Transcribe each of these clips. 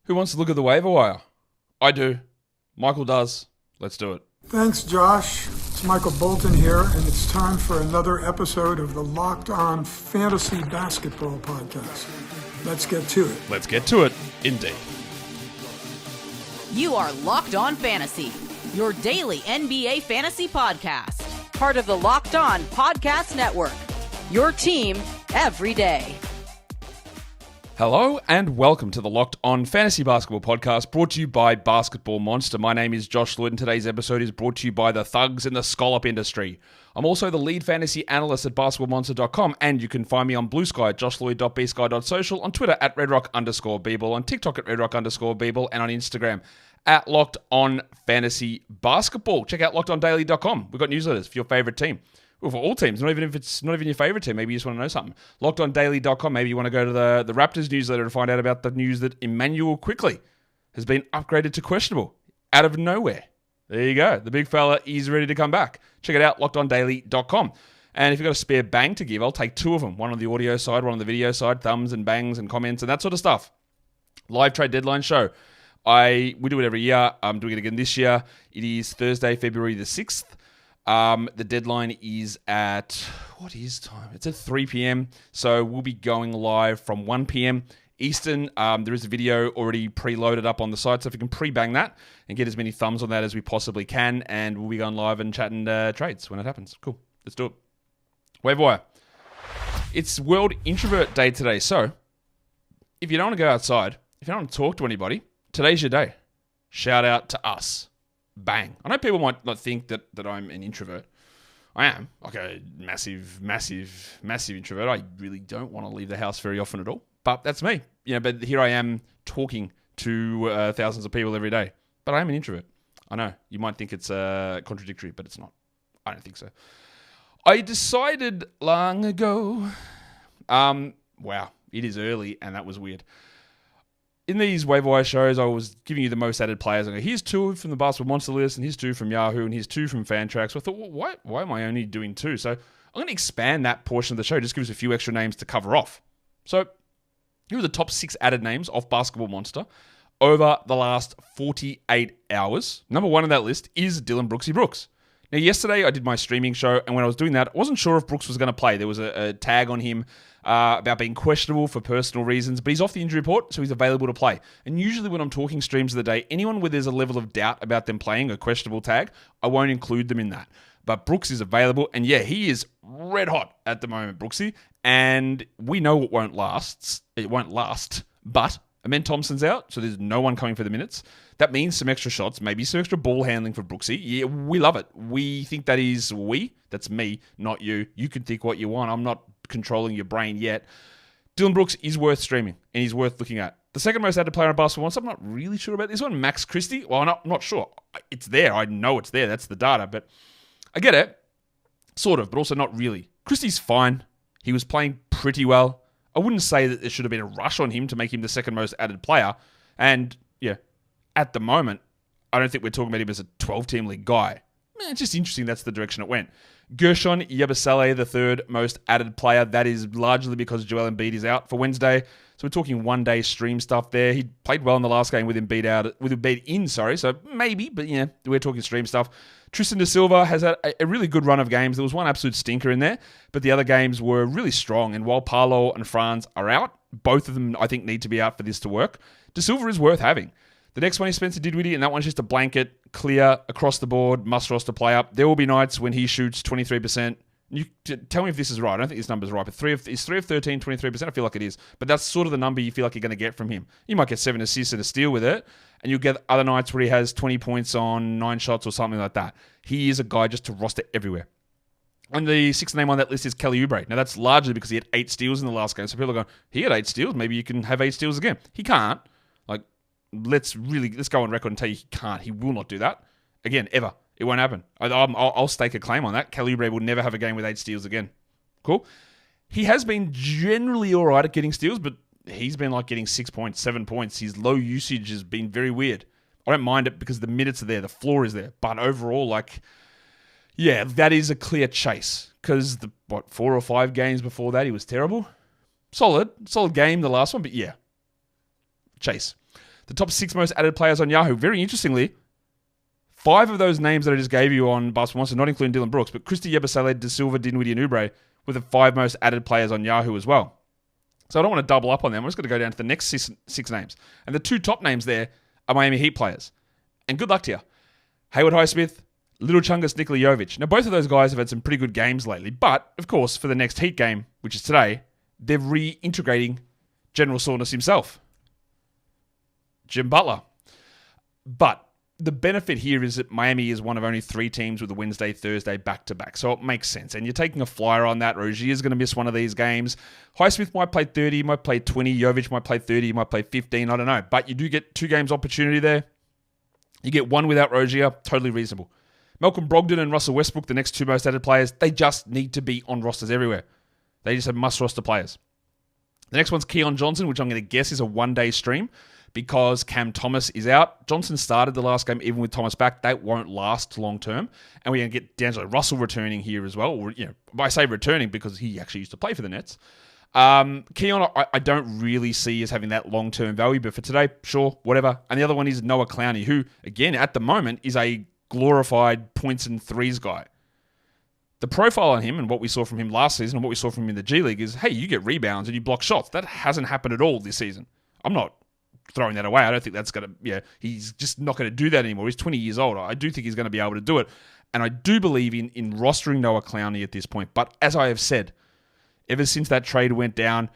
Who wants to look at the waiver wire? I do. Michael does. Let's do it. Thanks, Josh. It's Michael Bolton here, and it's time for another episode of the Locked On Fantasy Basketball Podcast. Let's get to it. Let's get to it, indeed. You are Locked On Fantasy, your daily NBA fantasy podcast. Part of the Locked On Podcast Network, your team every day. Hello and welcome to the Locked On Fantasy Basketball Podcast, brought to you by Basketball Monster. My name is Josh Lloyd and today's episode is brought to you by the thugs in the scallop industry. I'm also the lead fantasy analyst at basketballmonster.com, and you can find me on Blue Sky at joshlloyd.bsky.social, on Twitter at redrock_bball, on TikTok at redrock_bball, and on Instagram at Locked On Fantasy Basketball. Check out lockedondaily.com. We've got newsletters for your favorite team. Well, for all teams, not even if it's not even your favorite team. Maybe you just want to know something. LockedOnDaily.com. Maybe you want to go to the Raptors newsletter to find out about the news that Emmanuel Quickly has been upgraded to questionable out of nowhere. There you go. The big fella is ready to come back. Check it out, LockedOnDaily.com. And if you've got a spare bang to give, I'll take two of them. One on the audio side, one on the video side, thumbs and bangs and comments and that sort of stuff. Live trade deadline show. We do it every year. I'm doing it again this year. It is Thursday, February the 6th. The deadline is at, what is time? It's at 3 p.m. So we'll be going live from 1 p.m. Eastern. There is a video already preloaded up on the site. So if you can pre-bang that and get as many thumbs on that as we possibly can, and we'll be going live and chatting trades when it happens. Cool. Let's do it. Waiver wire. It's World Introvert Day today. So if you don't want to go outside, if you don't want to talk to anybody, today's your day. Shout out to us. Bang. I know people might not think that I'm an introvert. I am. Like a massive introvert. I really don't want to leave the house very often at all. But that's me. But here I am talking to thousands of people every day. But I am an introvert. I know. You might think it's contradictory, but it's not. I don't think so. I decided long ago. Wow. It is early, and that was weird. In these waiver wire shows, I was giving you the most added players. I go, here's two from the Basketball Monster list, and here's two from Yahoo, and here's two from Fantrax. So I thought, well, why am I only doing two? So I'm going to expand that portion of the show, just give us a few extra names to cover off. So here are the top 6 added names off Basketball Monster over the last 48 hours. Number 1 on that list is Dillon Brooks. Now, yesterday I did my streaming show, and when I was doing that, I wasn't sure if Brooks was going to play. There was a tag on him about being questionable for personal reasons, but he's off the injury report, so he's available to play. And usually when I'm talking streams of the day, anyone where there's a level of doubt about them playing a questionable tag, I won't include them in that. But Brooks is available, and yeah, he is red hot at the moment, Brooksy. And we know it won't last, but Amen Thompson's out, so there's no one coming for the minutes. That means some extra shots, maybe some extra ball handling for Brooksy. Yeah, we love it. We think that is that's me, not you. You can think what you want. I'm not controlling your brain yet. Dillon Brooks is worth streaming, and he's worth looking at. The second most added player on Basketball Monster, I'm not really sure about this one, Max Christie. Well, I'm not sure. It's there. I know it's there. That's the data, but I get it. Sort of, but also not really. Christie's fine. He was playing pretty well. I wouldn't say that there should have been a rush on him to make him the second most added player. And yeah, at the moment, I don't think we're talking about him as a 12-team league guy. It's just interesting that's the direction it went. Gershon Yabusele, the third most added player. That is largely because Joel Embiid is out for Wednesday. So we're talking one-day stream stuff there. He played well in the last game with Embiid in, so maybe, but yeah, we're talking stream stuff. Tristan da Silva has had a really good run of games. There was one absolute stinker in there, but the other games were really strong. And while Paolo and Franz are out, both of them, I think, need to be out for this to work. Da Silva is worth having. The next one is Spencer Dinwiddie, and that one's just a blanket, clear, across the board, must roster player. There will be nights when he shoots 23%. You tell me if this is right. I don't think this number's right, but 3 of 13, 23%. I feel like it is. But that's sort of the number you feel like you're going to get from him. You might get 7 assists and a steal with it, and you'll get other nights where he has 20 points on 9 shots or something like that. He is a guy just to roster everywhere. And the 6th name on that list is Kelly Oubre. Now, that's largely because he had 8 steals in the last game. So people are going, he had 8 steals. Maybe you can have 8 steals again. He can't. Let's go on record and tell you he can't. He will not do that again, ever. It won't happen. I'll stake a claim on that. Kelly Oubre will never have a game with 8 steals again. Cool. He has been generally all right at getting steals, but he's been like getting 6 points, 7 points. His low usage has been very weird. I don't mind it because the minutes are there, the floor is there. But overall, that is a clear chase. Because 4 or 5 games before that, he was terrible. Solid game, the last one, but yeah. Chase. The top 6 most added players on Yahoo. Very interestingly, 5 of those names that I just gave you on Basketball Monster, not including Dillon Brooks, but Christie, Yabusele, De Silva, Dinwiddie, and Oubre were the 5 most added players on Yahoo as well. So I don't want to double up on them. I'm just going to go down to the next six names. And the 2 top names there are Miami Heat players. And good luck to you. Hayward Highsmith, Little Chungus, Nikola Jovic. Now, both of those guys have had some pretty good games lately. But, of course, for the next Heat game, which is today, they're reintegrating General Soreness himself, Jim Butler. But the benefit here is that Miami is one of only 3 teams with a Wednesday, Thursday back-to-back. So it makes sense. And you're taking a flyer on that. Rozier is going to miss one of these games. Highsmith might play 30, might play 20. Jovic might play 30, might play 15. I don't know. But you do get 2 games opportunity there. You get 1 without Rozier. Totally reasonable. Malcolm Brogdon and Russell Westbrook, the next 2 most added players, they just need to be on rosters everywhere. They just have must-roster players. The next one's Keon Johnson, which I'm going to guess is a 1-day stream because Cam Thomas is out. Johnson started the last game even with Thomas back. That won't last long-term. And we're going to get D'Angelo Russell returning here as well. Or, I say returning because he actually used to play for the Nets. Keon, I don't really see as having that long-term value, but for today, sure, whatever. And the other one is Noah Clowney, who, again, at the moment, is a glorified points and threes guy. The profile on him and what we saw from him last season and what we saw from him in the G League is, hey, you get rebounds and you block shots. That hasn't happened at all this season. I'm not throwing that away. I don't think that's going to, he's just not going to do that anymore. He's 20 years old. I do think he's going to be able to do it. And I do believe in rostering Noah Clowney at this point. But as I have said, ever since that trade went down,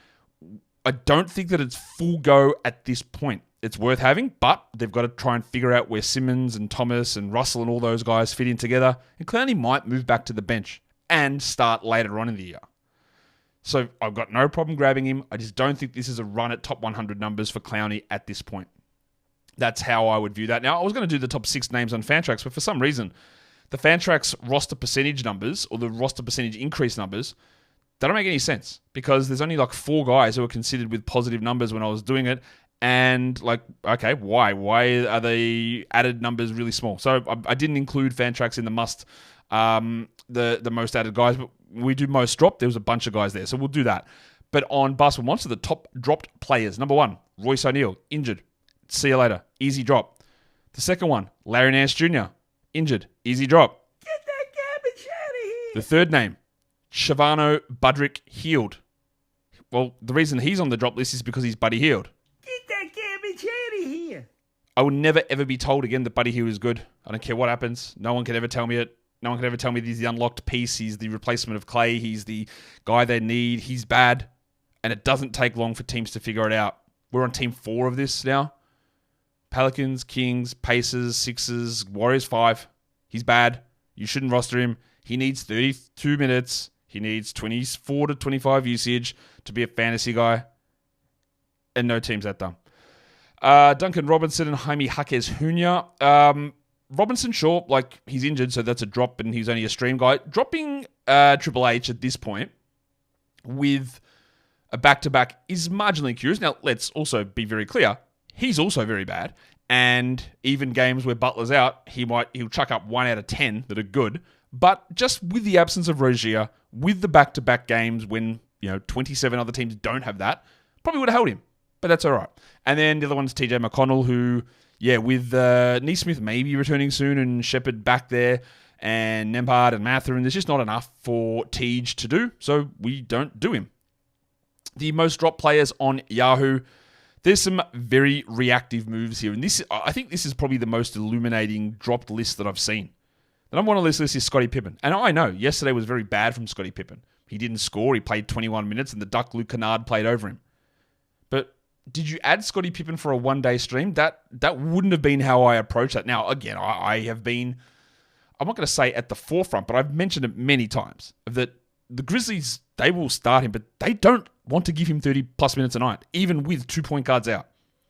I don't think that it's full go at this point. It's worth having, but they've got to try and figure out where Simmons and Thomas and Russell and all those guys fit in together. And Clowney might move back to the bench and start later on in the year. So I've got no problem grabbing him. I just don't think this is a run at top 100 numbers for Clowney at this point. That's how I would view that. Now, I was going to do the top 6 names on Fantrax, but for some reason, the Fantrax roster percentage numbers or the roster percentage increase numbers, they don't make any sense because there's only like 4 guys who are considered with positive numbers when I was doing it. And okay, why? Why are the added numbers really small? So I didn't include Fantrax in the the most added guys, but we do most drop. There was a bunch of guys there, so we'll do that. But on Basketball Monster, the top dropped players. Number 1, Royce O'Neal, injured. See you later. Easy drop. The second one, Larry Nance Jr., injured. Easy drop. Get that garbage out of here. The third name, Shavano Budrick Healed. Well, the reason he's on the drop list is because he's Buddy Healed. Get that garbage out of here. I will never, ever be told again that Buddy Hield is good. I don't care what happens. No one can ever tell me it. No one can ever tell me he's the unlocked piece. He's the replacement of Clay. He's the guy they need. He's bad. And it doesn't take long for teams to figure it out. We're on team 4 of this now. Pelicans, Kings, Pacers, Sixers, Warriors 5. He's bad. You shouldn't roster him. He needs 32 minutes. He needs 24 to 25 usage to be a fantasy guy. And no team's that dumb. Duncan Robinson and Jaime Jaquez Jr. Robinson, sure, he's injured, so that's a drop, and he's only a stream guy. Dropping Triple H at this point with a back-to-back is marginally curious. Now, let's also be very clear. He's also very bad, and even games where Butler's out, he'll chuck up 1 out of 10 that are good. But just with the absence of Rozier, with the back-to-back games when 27 other teams don't have that, probably would have held him. But that's all right. And then the other one's TJ McConnell, who, with Neesmith maybe returning soon and Shepard back there and Nembhard and Mathurin, there's just not enough for Tej to do, so we don't do him. The most dropped players on Yahoo, there's some very reactive moves here. And I think this is probably the most illuminating dropped list that I've seen. The number 1 on this list is Scottie Pippen. And I know, yesterday was very bad from Scottie Pippen. He didn't score, he played 21 minutes, and the Duck Luke Kennard played over him. But did you add Scottie Pippen for a 1-day stream? That wouldn't have been how I approached that. Now, again, I have been, I'm not going to say at the forefront, but I've mentioned it many times, that the Grizzlies, they will start him, but they don't want to give him 30-plus minutes a night, even with 2 point guards out.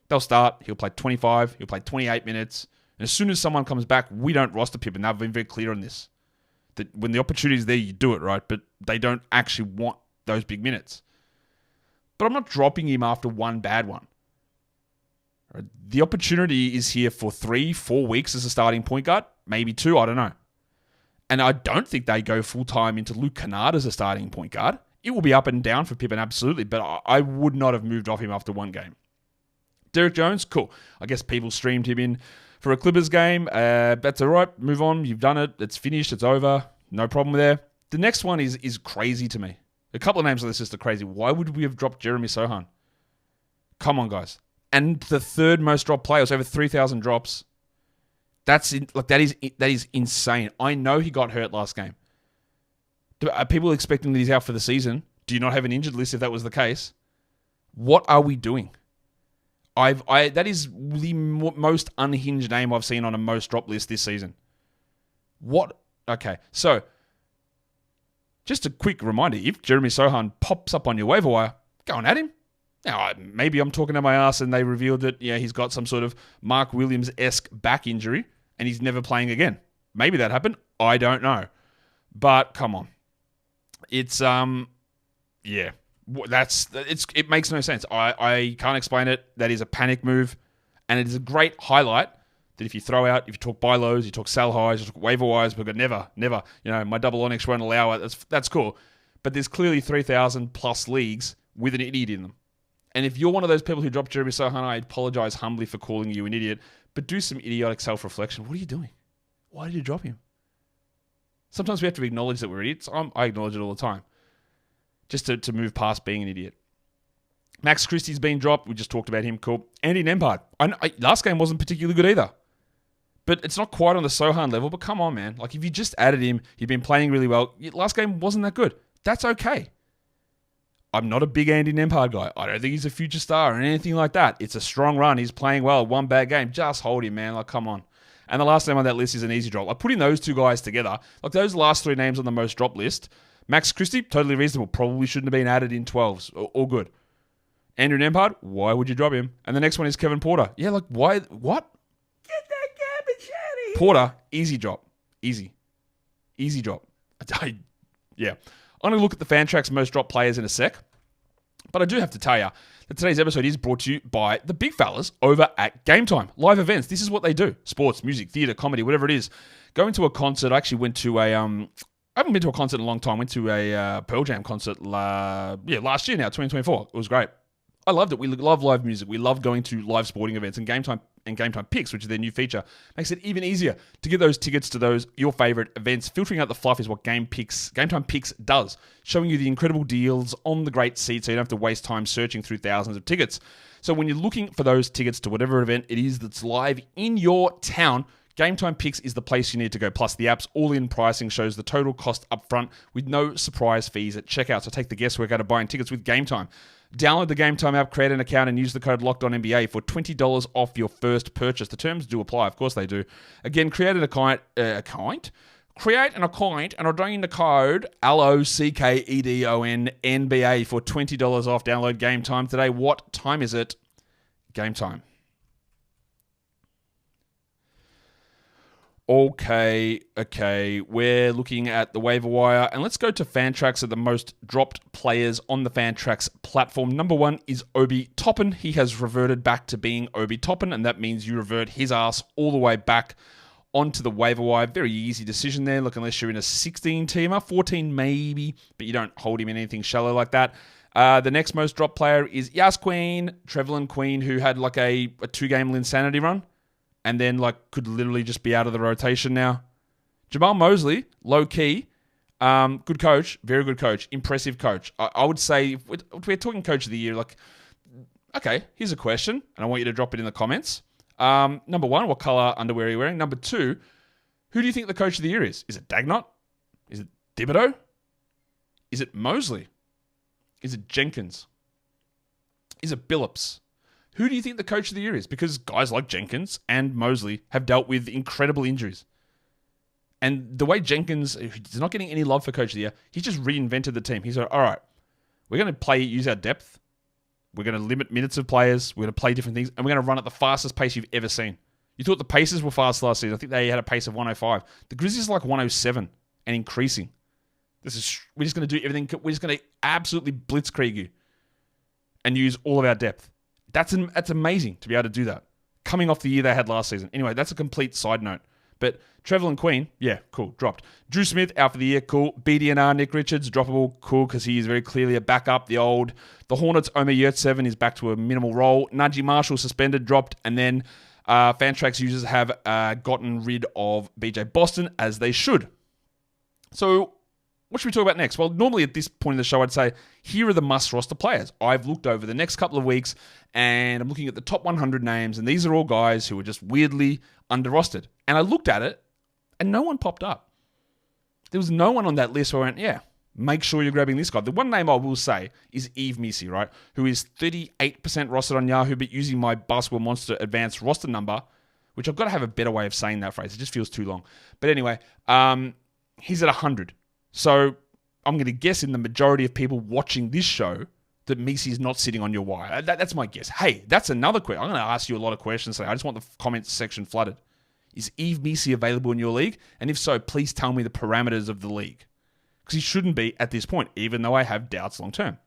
They'll start, he'll play 25, he'll play 28 minutes, and as soon as someone comes back, we don't roster Pippen. They've been very clear on this. That when the opportunity is there, you do it, right? But they don't actually want those big minutes. But I'm not dropping him after 1 bad one. The opportunity is here for 3-4 weeks as a starting point guard. Maybe 2, I don't know. And I don't think they go full-time into Luke Kennard as a starting point guard. It will be up and down for Pippen, absolutely, but I would not have moved off him after 1 game. Derek Jones, cool. I guess people streamed him in for a Clippers game. That's all right. Move on. You've done it. It's finished. It's over. No problem there. The next one is crazy to me. A couple of names on this list are crazy. Why would we have dropped Jeremy Sochan? Come on, guys. And the third most dropped player was over 3,000 drops. That is insane. I know he got hurt last game. Are people expecting that he's out for the season? Do you not have an injured list if that was the case? What are we doing? That is the most unhinged name I've seen on a most dropped list this season. What? Okay, so just a quick reminder: if Jeremy Sochan pops up on your waiver wire, go on at him. Now, maybe I'm talking to my ass and they revealed that he's got some sort of Mark Williams-esque back injury and he's never playing again. Maybe that happened. I don't know. But come on. It makes no sense. I can't explain it. That is a panic move. And it is a great highlight that if you talk buy lows, you talk sell highs, you talk waiver wires, but never, my double Onyx won't allow it. That's cool. But there's clearly 3,000 plus leagues with an idiot in them. And if you're one of those people who dropped Jeremy Sochan, I apologize humbly for calling you an idiot, but do some idiotic self-reflection. What are you doing? Why did you drop him? Sometimes we have to acknowledge that we're idiots. I acknowledge it all the time. Just to move past being an idiot. Max Christie's been dropped. We just talked about him. Cool. Andy Nembhard. Last game wasn't particularly good either. But it's not quite on the Sochan level. But come on, man. Like, if you just added him, he'd been playing really well. Last game wasn't that good. That's okay. I'm not a big Andy Nembhard guy. I don't think he's a future star or anything like that. It's a strong run. He's playing well. One bad game. Just hold him, man. Like, come on. And the last name on that list is an easy drop. Like, putting those two guys together, like those last three names on the most drop list, Max Christie, totally reasonable. Probably shouldn't have been added in 12s. All good. Andrew Nembhard, why would you drop him? And the next one is Kevin Porter. Yeah, like, why? What? Get that garbage out of here. Porter, easy drop. Easy drop. Yeah. I'm going to look at the Fantrax most dropped players in a sec. But I do have to tell you that today's episode is brought to you by the big fellas over at Game Time. Live events. This is what they do. Sports, music, theatre, comedy, whatever it is. Going to a concert. I actually went to I haven't been to a concert in a long time. Went to a Pearl Jam concert last year now, 2024. It was great. I loved it. We love live music. We love going to live sporting events, and Game Time Picks, which is their new feature, makes it even easier to get those tickets to those your favorite events. Filtering out the fluff is what Game Time Picks does, showing you the incredible deals on the great seats, so you don't have to waste time searching through thousands of tickets. So when you're looking for those tickets to whatever event it is that's live in your town, Game Time Picks is the place you need to go. Plus, the app's all-in pricing shows the total cost up front with no surprise fees at checkout. So take the guesswork out of buying tickets with Game Time. Download the Game Time app, create an account, and use the code LOCKEDONNBA for $20 off your first purchase. The terms do apply. Of course they do. Again, create an account, and redeem the code LOCKEDONNBA for $20 off. Download Game Time today. What time is it? Game Time. Okay. We're looking at the waiver wire, and let's go to Fantrax at the most dropped players on the Fantrax platform. Number one is Obi Toppin. He has reverted back to being Obi Toppin, and that means you revert his ass all the way back onto the waiver wire. Very easy decision there. Look, unless you're in a 16-teamer, 14 maybe, but you don't hold him in anything shallow like that. The next most dropped player is Yas Queen, Trevelyan Queen, who had like a 2-game Linsanity run. And then, could literally just be out of the rotation now. Jamal Mosley, low-key, good coach, very good coach, impressive coach. I would say, if we're talking coach of the year, okay, here's a question, and I want you to drop it in the comments. Number one, what color underwear are you wearing? Number two, who do you think the coach of the year is? Is it Dagnott? Is it Thibodeau? Is it Mosley? Is it Jenkins? Is it Billups? Who do you think the coach of the year is? Because guys like Jenkins and Mosley have dealt with incredible injuries. And the way Jenkins is not getting any love for coach of the year, he's just reinvented the team. He's like, all right, we're going to use our depth. We're going to limit minutes of players. We're going to play different things. And we're going to run at the fastest pace you've ever seen. You thought the Pacers were fast last season. I think they had a pace of 105. The Grizzlies are like 107 and increasing. We're just going to do everything. We're just going to absolutely blitzkrieg you and use all of our depth. That's amazing to be able to do that. Coming off the year they had last season. Anyway, that's a complete side note. But Trevelyan Queen, yeah, cool, dropped. Drew Smith, out for the year, cool. BDNR, Nick Richards, droppable, cool, because he is very clearly a backup. The Hornets, Omer Yurtseven is back to a minimal role. Najee Marshall, suspended, dropped. And then Fantrax users have gotten rid of BJ Boston, as they should. So what should we talk about next? Well, normally at this point in the show, I'd say, here are the must-roster players. I've looked over the next couple of weeks, and I'm looking at the top 100 names, and these are all guys who are just weirdly under-rostered. And I looked at it, and no one popped up. There was no one on that list where I went, yeah, make sure you're grabbing this guy. The one name I will say is Yves Missi, right? Who is 38% rostered on Yahoo, but using my Basketball Monster advanced roster number, which I've got to have a better way of saying that phrase. It just feels too long. But anyway, he's at 100. So I'm going to guess in the majority of people watching this show that Misi's not sitting on your wire. That's my guess. Hey, that's another question. I'm going to ask you a lot of questions today. I just want the comments section flooded. Is Yves Missi available in your league? And if so, please tell me the parameters of the league. Because he shouldn't be at this point, even though I have doubts long term.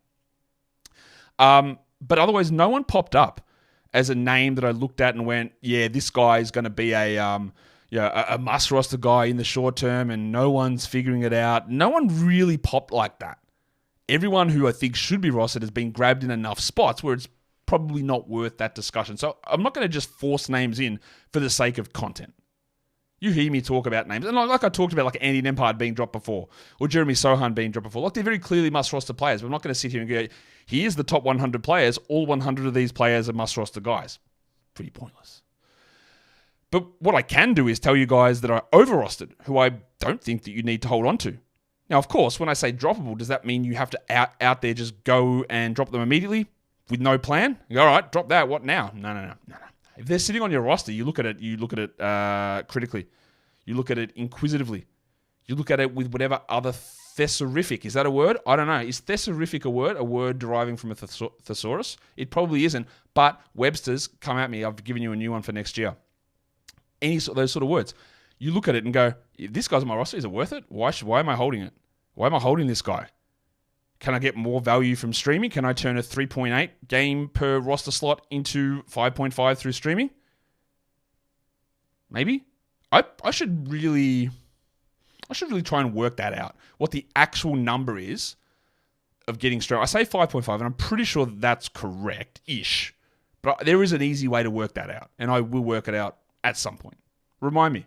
But otherwise, no one popped up as a name that I looked at and went, yeah, this guy is going to be a must roster guy in the short term, and no one's figuring it out. No one really popped like that. Everyone who I think should be rostered has been grabbed in enough spots where it's probably not worth that discussion. So I'm not going to just force names in for the sake of content. You hear me talk about names, and like I talked about, like Andy Nembhard being dropped before, or Jeremy Sochan being dropped before. Like, they're very clearly must roster players. But I'm not going to sit here and go, here's the top 100 players. All 100 of these players are must roster guys. Pretty pointless. But what I can do is tell you guys that are over-rostered, who I don't think that you need to hold on to. Now, of course, when I say droppable, does that mean you have to out there just go and drop them immediately with no plan? You go, all right, drop that. What now? No. If they're sitting on your roster, you look at it critically. You look at it inquisitively. You look at it with whatever other thesaurific. Is that a word? I don't know. Is thesaurific a word deriving from a thesaurus? It probably isn't, but Webster's, come at me. I've given you a new one for next year. Any of those sort of words. You look at it and go, if this guy's on my roster, is it worth it? Why am I holding it? Why am I holding this guy? Can I get more value from streaming? Can I turn a 3.8 game per roster slot into 5.5 through streaming? Maybe. I should really try and work that out. What the actual number is of getting stream. I say 5.5, and I'm pretty sure that's correct-ish. But there is an easy way to work that out, and I will work it out at some point. Remind me.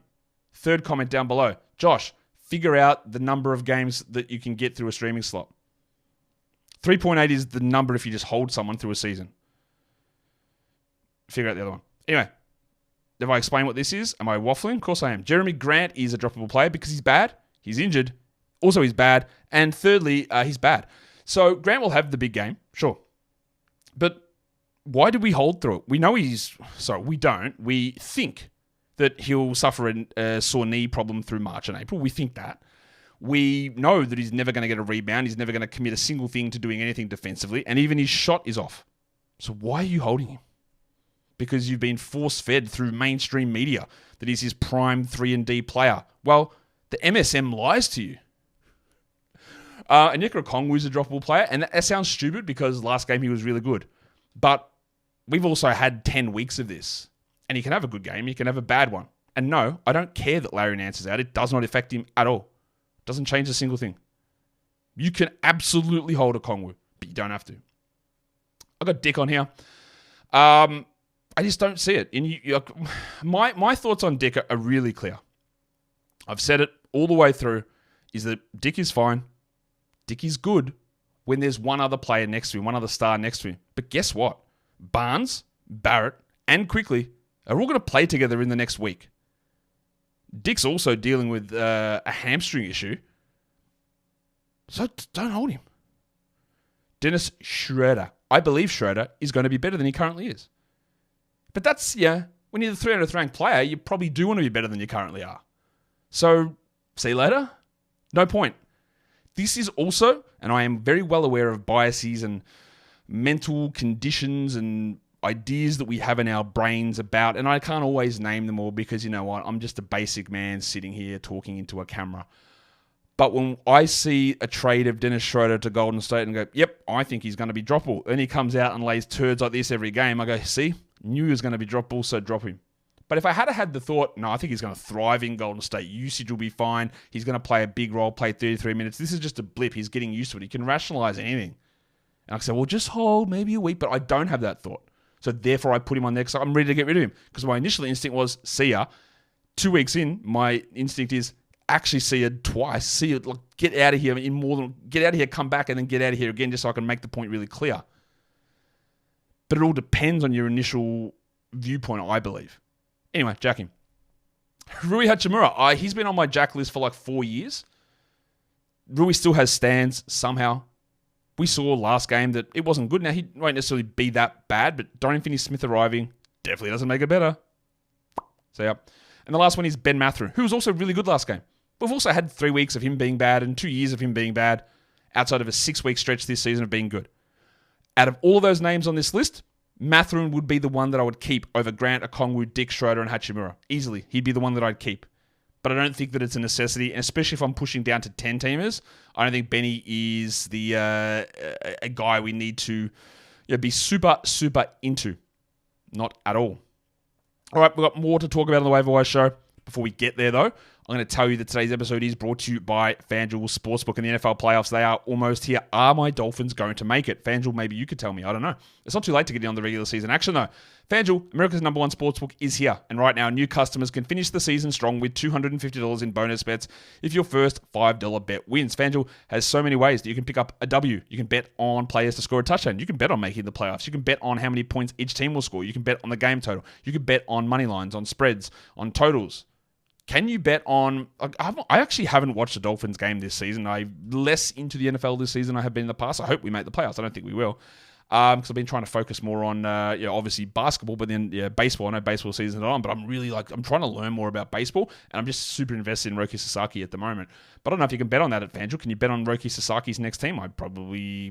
Third comment down below. Josh, figure out the number of games that you can get through a streaming slot. 3.8 is the number if you just hold someone through a season. Figure out the other one. Anyway, have I explained what this is? Am I waffling? Of course I am. Jeremy Grant is a droppable player because he's bad. He's injured. Also, he's bad. And thirdly, he's bad. So Grant will have the big game, sure. But why do we hold through it? We know we don't. We think that he'll suffer a sore knee problem through March and April. We think that. We know that he's never going to get a rebound. He's never going to commit a single thing to doing anything defensively. And even his shot is off. So why are you holding him? Because you've been force-fed through mainstream media that he's his prime 3-and-D player. Well, the MSM lies to you. Onyeka Okongwu's a droppable player. And that sounds stupid because last game he was really good. But we've also had 10 weeks of this. And he can have a good game. He can have a bad one. And no, I don't care that Larry Nance is out. It does not affect him at all. Doesn't change a single thing. You can absolutely hold a Okongwu, but you don't have to. I got Dick on here. I just don't see it. My thoughts on Dick are really clear. I've said it all the way through, is that Dick is fine. Dick is good when there's one other player next to him, one other star next to him. But guess what? Barnes, Barrett, and Quickly are all going to play together in the next week. Dick's also dealing with a hamstring issue. So don't hold him. Dennis Schroeder. I believe Schroeder is going to be better than he currently is. But that's, when you're the 300th ranked player, you probably do want to be better than you currently are. So, see you later. No point. This is also, and I am very well aware of biases and mental conditions and ideas that we have in our brains about, and I can't always name them all because, you know what, I'm just a basic man sitting here talking into a camera. But when I see a trade of Dennis Schroeder to Golden State and go, yep, I think he's going to be droppable, and he comes out and lays turds like this every game, I go, see, knew he was going to be droppable, so drop him. But if I had the thought, no, I think he's going to thrive in Golden State. Usage will be fine. He's going to play a big role, play 33 minutes. This is just a blip. He's getting used to it. He can rationalize anything. And I say, well, just hold maybe a week. But I don't have that thought. So therefore, I put him on there because I'm ready to get rid of him. Because my initial instinct was, see ya. 2 weeks in, my instinct is actually see ya twice. See ya, like, get out of here get out of here, come back, and then get out of here again just so I can make the point really clear. But it all depends on your initial viewpoint, I believe. Anyway, jack him. Rui Hachimura. He's been on my jack list for like 4 years. Rui still has stands somehow. We saw last game that it wasn't good. Now, he won't necessarily be that bad, but Dorian Finney-Smith arriving definitely doesn't make it better. So, yeah. And the last one is Ben Mathurin, who was also really good last game. We've also had 3 weeks of him being bad and 2 years of him being bad outside of a 6-week stretch this season of being good. Out of all of those names on this list, Mathurin would be the one that I would keep over Grant, Okongwu, Dick, Schroeder, and Hachimura. Easily. He'd be the one that I'd keep. But I don't think that it's a necessity, and especially if I'm pushing down to 10-teamers, I don't think Benny is the a guy we need to be super, super into. Not at all. All right, we've got more to talk about on the Waiver Wire show. Before we get there, though, I'm going to tell you that today's episode is brought to you by FanDuel Sportsbook. In the NFL playoffs, they are almost here. Are my Dolphins going to make it? FanDuel, maybe you could tell me. I don't know. It's not too late to get in on the regular season action, though. FanDuel, America's #1 sportsbook, is here. And right now, new customers can finish the season strong with $250 in bonus bets if your first $5 bet wins. FanDuel has so many ways that you can pick up a W. You can bet on players to score a touchdown. You can bet on making the playoffs. You can bet on how many points each team will score. You can bet on the game total. You can bet on money lines, on spreads, on totals. Can you bet on... I actually haven't watched a Dolphins game this season. I'm less into the NFL this season than I have been in the past. I hope we make the playoffs. I don't think we will. Because I've been trying to focus more on, obviously basketball, but then baseball. I know baseball season's on, but I'm really I'm trying to learn more about baseball, and I'm just super invested in Roki Sasaki at the moment. But I don't know if you can bet on that at FanDuel. Can you bet on Roki Sasaki's next team?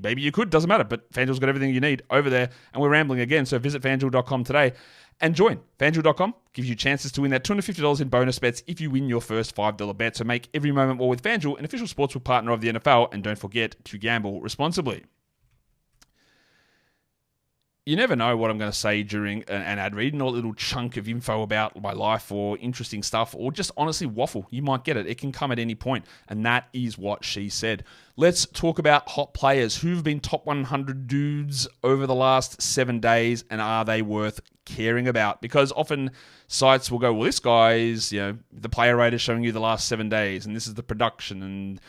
Maybe you could, doesn't matter. But FanDuel's got everything you need over there, and we're rambling again. So visit FanDuel.com today and join. FanDuel.com gives you chances to win that $250 in bonus bets if you win your first $5 bet. So make every moment more with FanDuel, an official sportsbook partner of the NFL, and don't forget to gamble responsibly. You never know what I'm going to say during an ad read, not a little chunk of info about my life or interesting stuff, or just honestly waffle. You might get it. It can come at any point, and that is what she said. Let's talk about hot players. Who've been top 100 dudes over the last 7 days, and are they worth caring about? Because often sites will go, well, this guy is, the player rate is showing you the last 7 days, and this is the production, and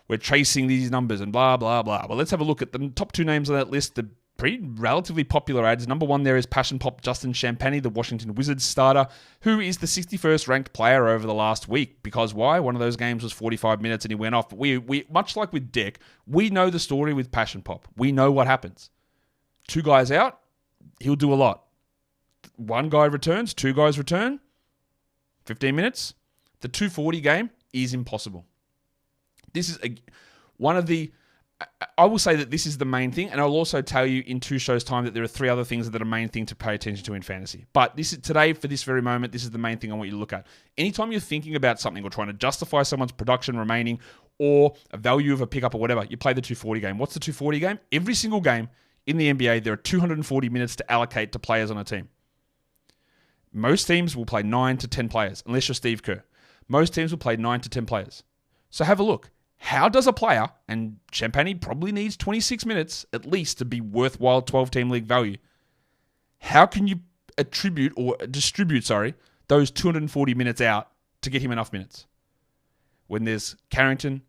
we're tracing these numbers, and blah, blah, blah. Well, let's have a look at the top 2 names on that list. The pretty relatively popular ads. Number 1 there is Passion Pop Justin Champagnie, the Washington Wizards starter, who is the 61st ranked player over the last week. Because why? One of those games was 45 minutes and he went off. But we much like with Dick, we know the story with Passion Pop. We know what happens. 2 guys out, he'll do a lot. 1 guy returns, 2 guys return, 15 minutes. The 240 game is impossible. This is one of the... I will say that this is the main thing, and I'll also tell you in 2 shows' time that there are 3 other things that are the main thing to pay attention to in fantasy. But this is today, for this very moment, this is the main thing I want you to look at. Anytime you're thinking about something or trying to justify someone's production remaining or a value of a pickup or whatever, you play the 240 game. What's the 240 game? Every single game in the NBA, there are 240 minutes to allocate to players on a team. Most teams will play 9 to 10 players, unless you're Steve Kerr. Most teams will play 9 to 10 players. So have a look. How does a player, and Champagnie probably needs 26 minutes at least to be worthwhile 12-team league value, how can you distribute those 240 minutes out to get him enough minutes? When there's Carrington,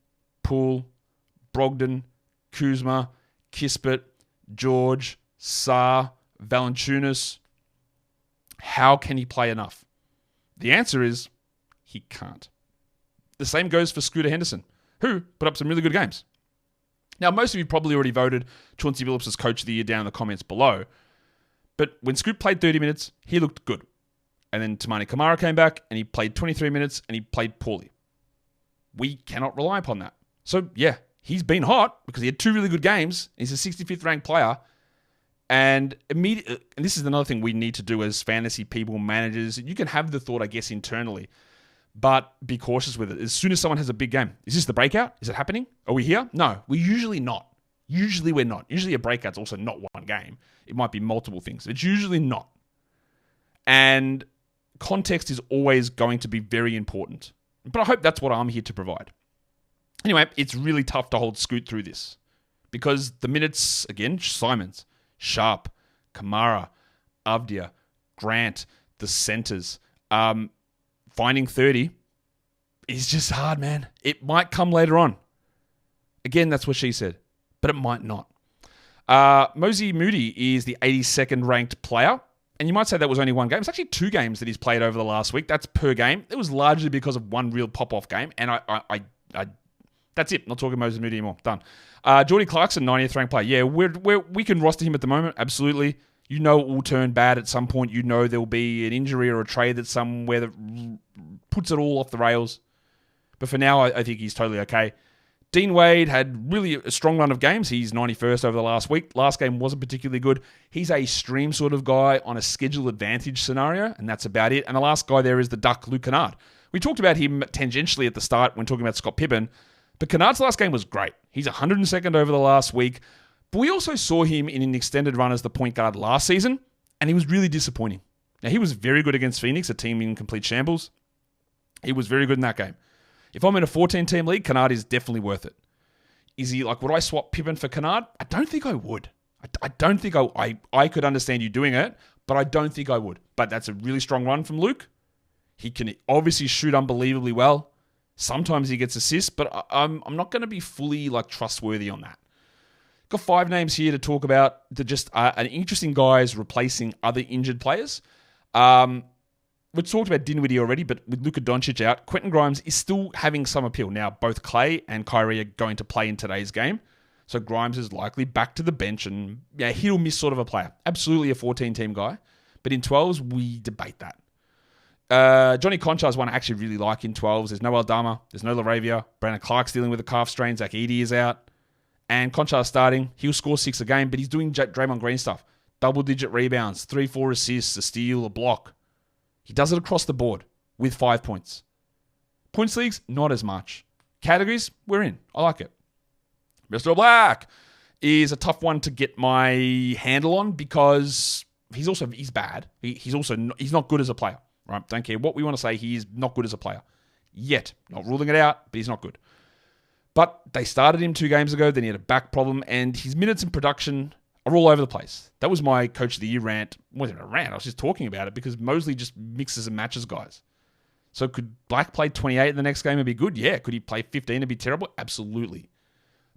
Poole, Brogdon, Kuzma, Kispert, George, Sarr, Valanciunas, how can he play enough? The answer is he can't. The same goes for Scooter Henderson, who put up some really good games. Now, most of you probably already voted Chauncey Billups as Coach of the Year down in the comments below. But when Scoot played 30 minutes, he looked good. And then Tamani Kamara came back, and he played 23 minutes, and he played poorly. We cannot rely upon that. So, yeah, he's been hot because he had 2 really good games. He's a 65th ranked player. And this is another thing we need to do as fantasy people, managers. You can have the thought, I guess, internally. But be cautious with it. As soon as someone has a big game, is this the breakout? Is it happening? Are we here? No, we're usually not. Usually we're not. Usually a breakout's also not one game. It might be multiple things. It's usually not. And context is always going to be very important. But I hope that's what I'm here to provide. Anyway, it's really tough to hold Scoot through this because the minutes, again, Simons, Sharp, Kamara, Avdia, Grant, the centers, finding 30 is just hard, man. It might come later on. Again, that's what she said, but it might not. Mosey Moody is the 82nd ranked player. And you might say that was only one game. It's actually 2 games that he's played over the last week. That's per game. It was largely because of one real pop-off game. And I that's it. Not talking Moses Moody anymore. Done. Jordy Clarkson, 90th ranked player. Yeah, we can roster him at the moment. Absolutely. You know it will turn bad at some point. You know there will be an injury or a trade that's somewhere that puts it all off the rails. But for now, I think he's totally okay. Dean Wade had really a strong run of games. He's 91st over the last week. Last game wasn't particularly good. He's a stream sort of guy on a schedule advantage scenario, and that's about it. And the last guy there is the Duck, Luke Kennard. We talked about him tangentially at the start when talking about Scott Pippen, but Kennard's last game was great. He's 102nd over the last week. But we also saw him in an extended run as the point guard last season, and he was really disappointing. Now, he was very good against Phoenix, a team in complete shambles. He was very good in that game. If I'm in a 14-team league, Kennard is definitely worth it. Is he like, would I swap Pippen for Kennard? I don't think I would. I don't think I could understand you doing it, but I don't think I would. But that's a really strong run from Luke. He can obviously shoot unbelievably well. Sometimes he gets assists, but I'm not going to be fully like trustworthy on that. Got 5 names here to talk about that just are an interesting guys replacing other injured players. We've talked about Dinwiddie already, but with Luka Doncic out, Quentin Grimes is still having some appeal. Now, both Clay and Kyrie are going to play in today's game. So Grimes is likely back to the bench and he'll miss sort of a player. Absolutely a 14-team guy. But in 12s, we debate that. Johnny Conchar is one I actually really like in 12s. There's no Aldama. There's no LaRavia. Brandon Clark's dealing with a calf strain. Zach Edey is out. And Conchar's starting. He'll score 6 a game, but he's doing Draymond Green stuff. Double-digit rebounds, 3-4 assists, a steal, a block. He does it across the board with 5 points. Points leagues, not as much. Categories, we're in. I like it. Mr. Black is a tough one to get my handle on because he's bad. He's not good as a player. Right? Don't care what we want to say. He is not good as a player. Yet. Not ruling it out, but he's not good. But they started him 2 games ago. Then he had a back problem. And his minutes in production are all over the place. That was my Coach of the Year rant. It wasn't a rant. I was just talking about it because Mosley just mixes and matches guys. So could Black play 28 in the next game and be good? Yeah. Could he play 15 and be terrible? Absolutely.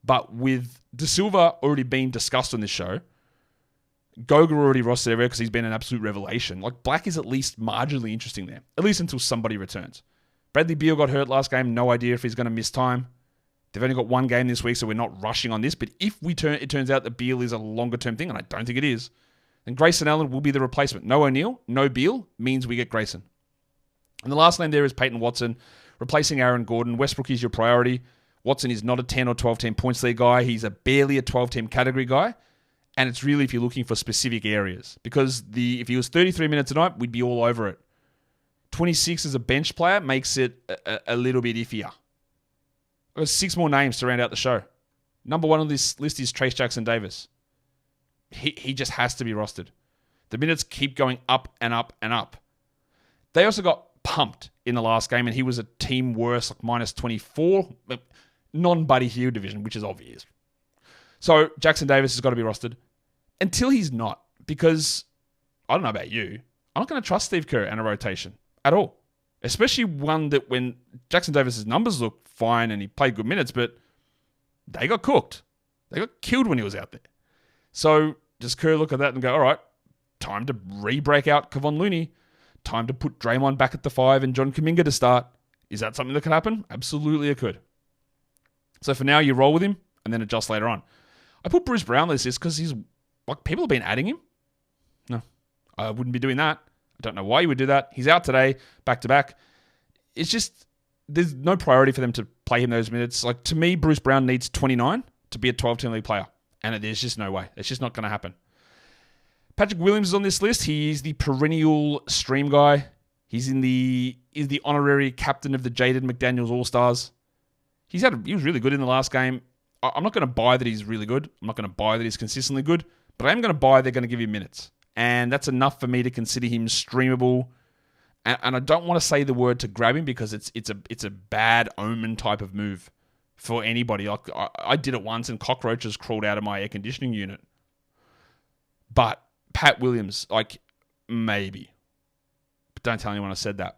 But with De Silva already being discussed on this show, Goga already rostered everywhere because he's been an absolute revelation. Like, Black is at least marginally interesting there, at least until somebody returns. Bradley Beal got hurt last game. No idea if he's going to miss time. They've only got 1 game this week, so we're not rushing on this. But if it turns out that Beal is a longer-term thing, and I don't think it is, then Grayson Allen will be the replacement. No O'Neal, no Beal means we get Grayson. And the last name there is Peyton Watson, replacing Aaron Gordon. Westbrook is your priority. Watson is not a 10 or 12-team points league guy. He's barely a 12-team category guy. And it's really if you're looking for specific areas. Because if he was 33 minutes a night, we'd be all over it. 26 as a bench player makes it a little bit iffier. I've got 6 more names to round out the show. Number 1 on this list is Trayce Jackson-Davis. He just has to be rostered. The minutes keep going up and up and up. They also got pumped in the last game, and he was a team worse, like minus 24. Non-Buddy Hield division, which is obvious. So Jackson-Davis has got to be rostered. Until he's not, because I don't know about you, I'm not going to trust Steve Kerr and a rotation at all. Especially one that when Jackson-Davis' numbers look fine and he played good minutes, but they got cooked. They got killed when he was out there. So does Kerr look at that and go, all right, time to re-break out Kevon Looney. Time to put Draymond back at the 5 and John Kuminga to start. Is that something that could happen? Absolutely it could. So for now, you roll with him and then adjust later on. I put Bruce Brown on this because he's like, people have been adding him. No, I wouldn't be doing that. I don't know why you would do that. He's out today, back to back. It's just, there's no priority for them to play him those minutes. Like, to me, Bruce Brown needs 29 to be a 12-team league player. And there's just no way. It's just not going to happen. Patrick Williams is on this list. He's the perennial stream guy. He's the honorary captain of the Jaden McDaniels All-Stars. He was really good in the last game. I'm not going to buy that he's really good. I'm not going to buy that he's consistently good. But I am going to buy they're going to give him minutes. And that's enough for me to consider him streamable And I don't want to say the word to grab him because it's a bad omen type of move for anybody. Like I did it once and cockroaches crawled out of my air conditioning unit. But Pat Williams, like, maybe. But don't tell anyone I said that.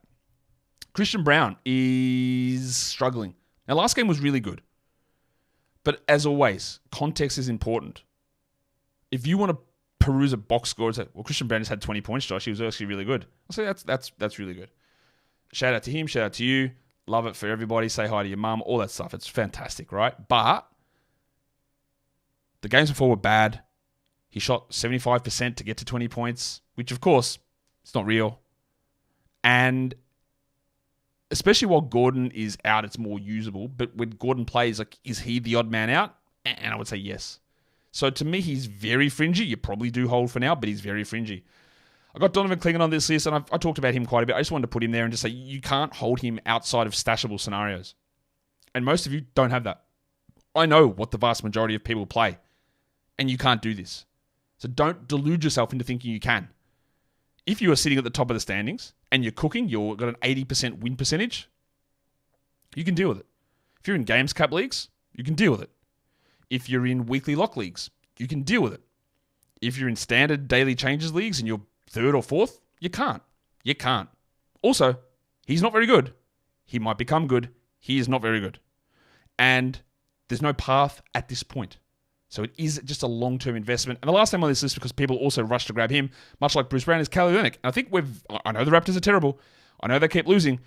Christian Brown is struggling. Now, last game was really good. But as always, context is important. If you want to peruse a box score and say, well, Christian Brown just had 20 points, Josh. He was actually really good. I'll say that's really good. Shout out to him. Shout out to you. Love it for everybody. Say hi to your mum. All that stuff. It's fantastic, right? But the games before were bad. He shot 75% to get to 20 points, which, of course, it's not real. And especially while Gordon is out, it's more usable. But when Gordon plays, like, is he the odd man out? And I would say yes. So to me, he's very fringy. You probably do hold for now, but he's very fringy. I got Donovan Clingan on this list, and I talked about him quite a bit. I just wanted to put him there and just say you can't hold him outside of stashable scenarios. And most of you don't have that. I know what the vast majority of people play, and you can't do this. So don't delude yourself into thinking you can. If you are sitting at the top of the standings and you're cooking, you've got an 80% win percentage, you can deal with it. If you're in games cap leagues, you can deal with it. If you're in weekly lock leagues, you can deal with it. If you're in standard daily changes leagues and you're third or fourth, you can't. You can't. Also, he's not very good. He might become good. He is not very good. And there's no path at this point. So it is just a long-term investment. And the last name on this list, because people also rush to grab him, much like Bruce Brown, is Kelly Olynyk. And I think I know the Raptors are terrible. I know they keep losing.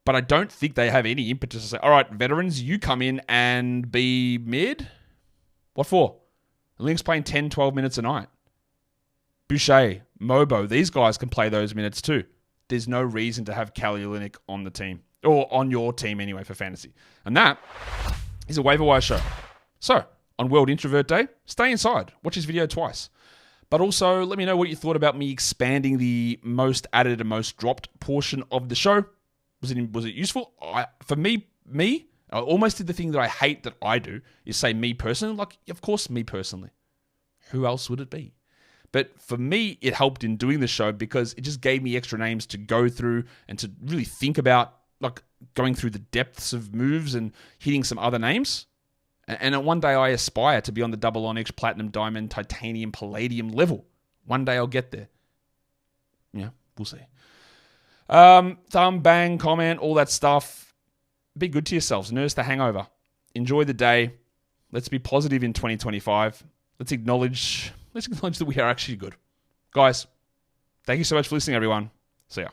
But I don't think they have any impetus to say, all right, veterans, you come in and be mid. What for? Link's playing 10, 12 minutes a night. Boucher, Mobo, these guys can play those minutes too. There's no reason to have Kelly Olynyk on the team. Or on your team anyway for fantasy. And that is a waiver wire show. So, on World Introvert Day, stay inside. Watch this video twice. But also, let me know what you thought about me expanding the most added and most dropped portion of the show. Was it useful? For me, I almost did the thing that I hate that I do, is say me personally. Like, of course, me personally. Who else would it be? But for me, it helped in doing the show because it just gave me extra names to go through and to really think about, like, going through the depths of moves and hitting some other names. And one day I aspire to be on the double onyx, platinum, diamond, titanium, palladium level. One day I'll get there. Yeah, we'll see. Thumb, bang, comment, all that stuff. Be good to yourselves. Nurse the hangover. Enjoy the day. Let's be positive in 2025. Let's acknowledge that we are actually good. Guys, thank you so much for listening, everyone. See ya.